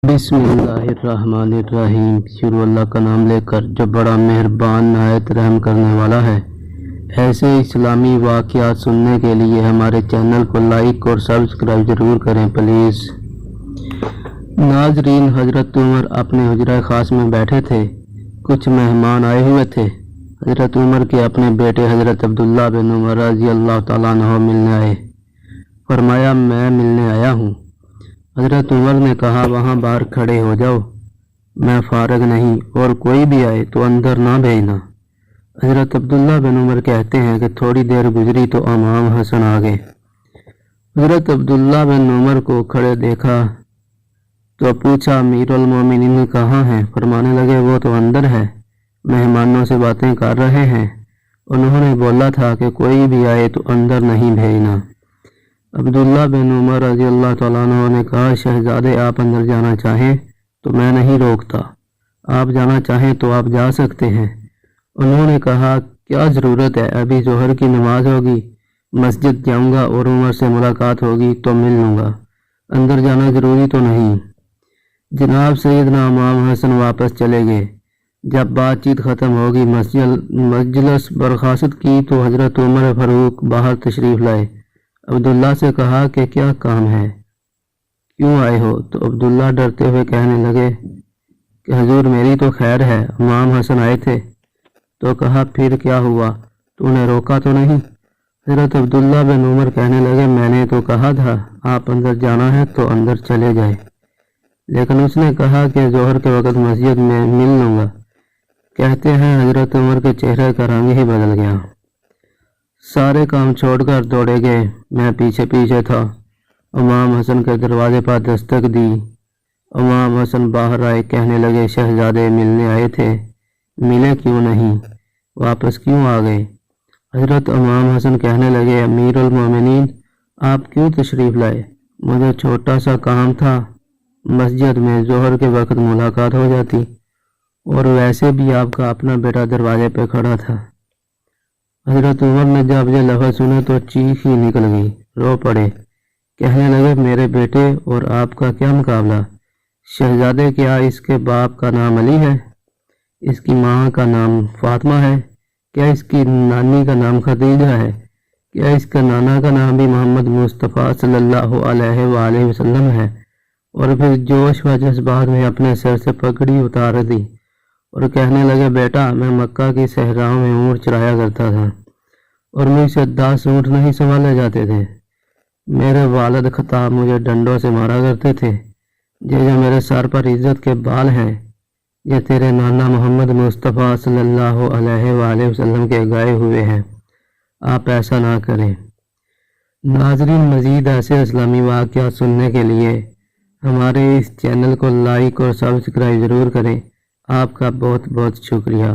बिस्मिल्लाहिर्रहमानिर्रहीम। शुरू अल्लाह का नाम लेकर जो बड़ा मेहरबान नहायत रहम करने वाला है। ऐसे इस्लामी वाक़यात सुनने के लिए हमारे चैनल को लाइक और सब्सक्राइब ज़रूर करें प्लीज़। नाजरीन, हज़रत उमर अपने हुजरा ख़ास में बैठे थे। कुछ मेहमान आए हुए थे। हज़रत उमर के अपने बेटे हज़रत अब्दुल्ला बिन उमर रज़ी अल्लाह तआला अन्हु मिलने आए। फरमाया, मैं मिलने आया हूँ। हज़रत उमर ने कहा, वहाँ बाहर खड़े हो जाओ, मैं फारग नहीं, और कोई भी आए तो अंदर ना भेजना। हज़रत अब्दुल्ला बिन उमर कहते हैं कि थोड़ी देर गुजरी तो इमाम हसन आ गए। हज़रत अब्दुल्ला बिन उमर को खड़े देखा तो पूछा, अमीरुल मोमिनीन कहाँ हैं? फरमाने लगे, वो तो अंदर है, मेहमानों से बातें कर रहे हैं। उन्होंने बोला था कि कोई भी आए तो अंदर नहीं भेजना। अब्दुल्ला बिन उमर रज़ी अल्लाह तआला अन्हु ने कहा, शहजादे आप अंदर जाना चाहें तो मैं नहीं रोकता, आप जाना चाहें तो आप जा सकते हैं। उन्होंने कहा, क्या ज़रूरत है, अभी जोहर की नमाज होगी, मस्जिद जाऊंगा और उमर से मुलाकात होगी तो मिल लूँगा, अंदर जाना ज़रूरी तो नहीं। जनाब सैयदना इमाम हसन वापस चले गए। जब बातचीत ख़त्म होगी, मजलिस बर्खास्त की तो हज़रत उमर फ़ारूक बाहर तशरीफ़ लाए। अब्दुल्ला से कहा कि क्या काम है, क्यों आए हो? तो अब्दुल्ला डरते हुए कहने लगे कि हुजूर मेरी तो खैर है, इमाम हसन आए थे। तो कहा, फिर क्या हुआ, तूने रोका तो नहीं? हज़रत अब्दुल्ला बिन उमर कहने लगे, मैंने तो कहा था आप अंदर जाना है तो अंदर चले जाए, लेकिन उसने कहा कि जोहर के वक़्त मस्जिद में मिल लूँगा। कहते हैं हज़रत उमर के चेहरे का रंग ही बदल गया। सारे काम छोड़कर दौड़े गए। मैं पीछे पीछे था। इमाम हसन के दरवाजे पर दस्तक दी। इमाम हसन बाहर आए, कहने लगे, शहजादे मिलने आए थे, मिले क्यों नहीं, वापस क्यों आ गए? हज़रत इमाम हसन कहने लगे, अमीरुल मोमिनीन आप क्यों तशरीफ़ लाए? मुझे छोटा सा काम था, मस्जिद में जोहर के वक़्त मुलाकात हो जाती, और वैसे भी आपका अपना बेटा दरवाजे पे खड़ा था। हज़रत उमर ने जब ये लफ्ज़ सुने तो चीख ही निकल गई, रो पड़े। कहने लगे, मेरे बेटे और आपका क्या मुकाबला? शहजादे, क्या इसके बाप का नाम अली है? इसकी माँ का नाम फातिमा है? क्या इसकी नानी का नाम खदीजा है? क्या इसका नाना का नाम भी मोहम्मद मुस्तफ़ा सल्लल्लाहु अलैहि वसल्लम है? और फिर जोश व जज्बात में अपने सर से पगड़ी उतार दी और कहने लगे, बेटा मैं मक्का की सहराओं में ऊँट चराया करता था और मुझसे 10 ऊँट नहीं संभाले जाते थे। मेरे वालिद खताब मुझे डंडों से मारा करते थे। ये जो मेरे सर पर इज्जत के बाल हैं, ये तेरे नाना मोहम्मद मुस्तफ़ा सल्लल्लाहु अलैहि वसल्लम के गाए हुए हैं। आप ऐसा ना करें। नाज़रीन, मज़ीद ऐसे इस्लामी वाक़यात सुनने के लिए हमारे इस चैनल को लाइक और सब्सक्राइब ज़रूर करें। आपका बहुत बहुत शुक्रिया।